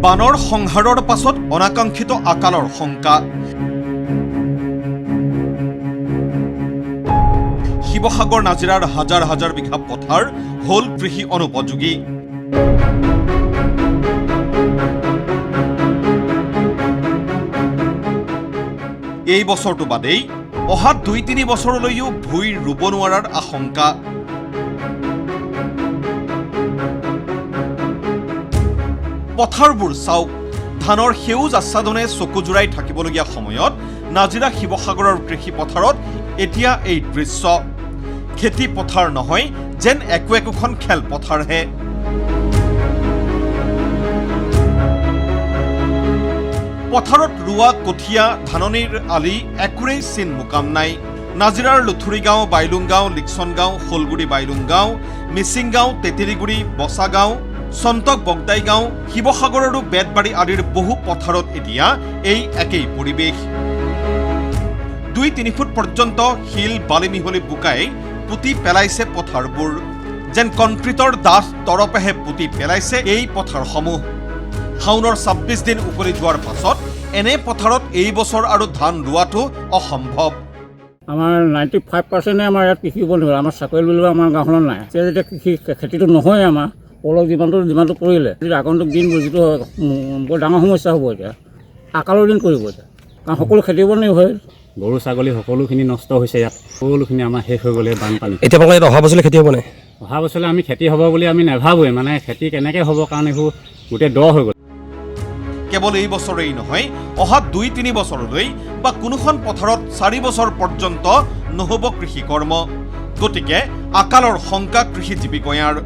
বানৰ সংহাৰৰ পাছত অনাকাংক্ষিত আকালৰ শংকা। শিৱসাগৰ নাজিৰাৰ হাজাৰ হাজাৰ বিঘা পথাৰ হ'ল কৃষি অনুপযোগী। এই বছৰটো বাদেই অহা ২-৩ বছৰলৈও ভূঁই ৰুব নোৱাৰাৰ আশংকা। পথাৰবোৰ চাওক, ধানৰ সেউজ আচ্ছাদনে চকু জোৰাই থাকিবলগীয়া সময়ত নাজিৰা শিৱসাগৰৰ কৃষি পথাৰত এতিয়া এই দৃশ্য। খেতি পথাৰ নহয়, যেন একোখন খেলপথাৰহে। পথাৰত ৰোৱা কঠীয়া, ধাননিৰ আলি একোৰেই চিন মুকাম নাই। নাজিৰাৰ লুথুৰিগাঁও, বাইলুংগাঁও, লিকচনগাঁও, শোলগুৰি বাইলুংগাঁও, মিচিংগাঁও, তেতেলীগুৰি, বচাগাঁও, চন্তক বগদাইগাঁও, শিৱসাগৰৰো বেতবাৰী আদিৰ বহু পথাৰত এতিয়া এই একেই পৰিৱেশ। ২-৩ ফুট পৰ্যন্ত শিল বালি মিহলি বোকাই পুতি পেলাইছে পথাৰবোৰ। যেন কংক্ৰিটৰ ডাঠ তৰপেহে পুতি পেলাইছে এই পথাৰসমূহ। শাওনৰ ২৬ দিন উকলি যোৱাৰ পাছত এনে পথাৰত এই বছৰ আৰু ধান ৰোৱাটো অসম্ভৱ। আমাৰ 95% আমাৰ ইয়াত কৃষি উপনীত হ'ল। আমাৰ চাকৰি বুলিব আমাৰ গাঁওখনত নাই। এতিয়া যেতিয়া কৃষি খেতিটো নহয়, আমাৰ অলপ যিমানটো কৰিলে আগন্তুক দিন যিটো বৰ ডাঙৰ সমস্যা হ'ব। এতিয়া আকালৰ দিন কৰিব এতিয়া, কাৰণ সকলো খেতি উপনীত হয়। গৰু ছাগলী সকলোখিনি নষ্ট হৈছে। ইয়াত সকলোখিনি আমাৰ শেষ হৈ গ'লে বানপানী। এতিয়া আপোনালোকে ইয়াত অহা বছৰলৈ খেতি হ'ব নাই? অহা বছৰলৈ আমি খেতি হ'ব বুলি আমি নাভাবোৱে। মানে খেতি কেনেকৈ হ'ব, কাৰণ এইবোৰ গোটেই দ হৈ গ'ল। কেৱল এই বছৰেই নহয়, অহা ২-৩ বছৰলৈ বা কোনোখন পথাৰত 4 বছৰ পৰ্যন্ত নহ'ব কৃষি কৰ্ম। গতিকে আকালৰ শংকা কৃষিজীৱিকয়াৰ।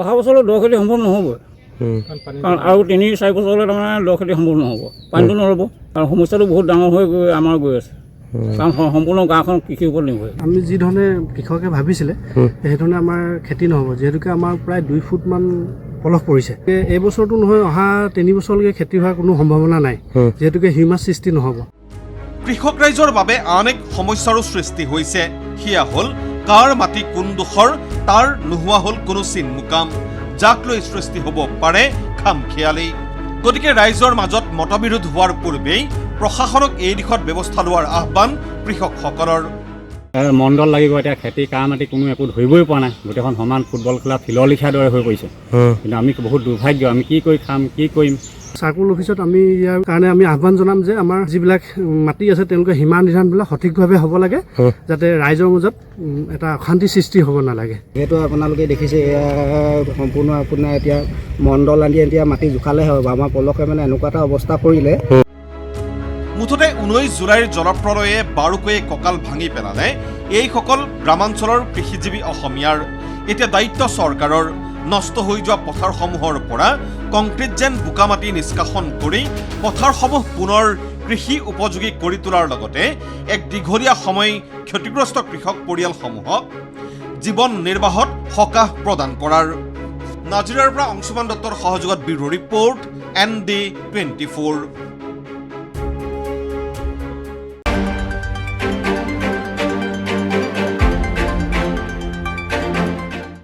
অহা বছৰলৈ দ খেতি সম্ভৱ নহ'ব, কাৰণ আৰু ৩-৪ বছৰলৈ তাৰমানে দ খেতি সম্ভৱ নহ'ব। পানীটো নৰ'ব, কাৰণ সমস্যাটো বহুত ডাঙৰ হৈ আমাৰ গৈ আছে, কাৰণ সম্পূৰ্ণ গাঁওখন কৃষিৰ ওপৰত নিৰ্ভৰ। আমি যিধৰণে কৃষকে ভাবিছিলে সেইধৰণে আমাৰ খেতি নহ'ব, যিহেতুকে আমাৰ প্ৰায় 2 ফুটমান পলস পৰিছে। এই বছৰটো নহয়, অহা 3 বছৰলৈকে খেতি হোৱাৰ কোনো সম্ভাৱনা নাই, যিহেতুকে হিউমাছ সৃষ্টি নহ'ব। কৃষক ৰাইজৰ বাবে আন এক সমস্যাৰো সৃষ্টি হৈছে। সেয়া হ'ল কাৰ মাটি কোনডোখৰ তাৰ নোহোৱা হ'ল কোনো চিন মুকাম, যাক লৈ সৃষ্টি হ'ব পাৰে খামখেয়ালি। গতিকে ৰাইজৰ মাজত মতবিৰোধ হোৱাৰ পূৰ্বেই প্ৰশাসনক এই দিশত ব্যৱস্থা লোৱাৰ আহ্বান কৃষকসকলৰ। মণ্ডল লাগিব। এতিয়া খেতি কাৰ মাটি কোনো একো ধৰিবই পৰা নাই। গোটেইখন সমান ফুটবল খেলা ফিলৰ লিখিয়া দৰে হৈ পৰিছে। কিন্তু আমি বহুত দুৰ্ভাগ্য, আমি কি কৰি খাম, কি কৰিম। চাৰ্কুল অফিচত আমি ইয়াৰ কাৰণে আমি আহ্বান জনাম যে আমাৰ যিবিলাক মাটি আছে তেওঁলোকে সীমা নিৰ্ধাৰণবিলাক সঠিকভাৱে হ'ব লাগে, যাতে ৰাইজৰ মাজত এটা অশান্তি সৃষ্টি হ'ব নালাগে। যিহেতু আপোনালোকে দেখিছে এয়া সম্পূৰ্ণ আপোনাৰ এতিয়া মণ্ডল আনি এতিয়া মাটি জোখালে হ'ব। আমাৰ পলসে মানে এনেকুৱা এটা অৱস্থা কৰিলে। মুঠতে 19 জুলাইৰ জলপ্ৰলয়ে বাৰুকৈয়ে কঁকাল ভাঙি পেলালে এইসকল গ্ৰামাঞ্চলৰ কৃষিজীৱী অসমীয়াৰ। এতিয়া দায়িত্ব চৰকাৰৰ। নষ্ট হৈ যোৱা পথাৰসমূহৰ পৰা কংক্ৰিট যেন বোকা মাটি নিষ্কাশন কৰি পথাৰসমূহ পুনৰ কৃষি উপযোগী কৰি তোলাৰ লগতে এক দীঘলীয়া সময় ক্ষতিগ্ৰস্ত কৃষক পৰিয়ালসমূহক জীৱন নিৰ্বাহত সকাহ প্ৰদান কৰাৰ। নাজিৰাৰ পৰা অংশুমান দত্তৰ সহযোগত ব্যুৰো ৰিপৰ্ট ND24।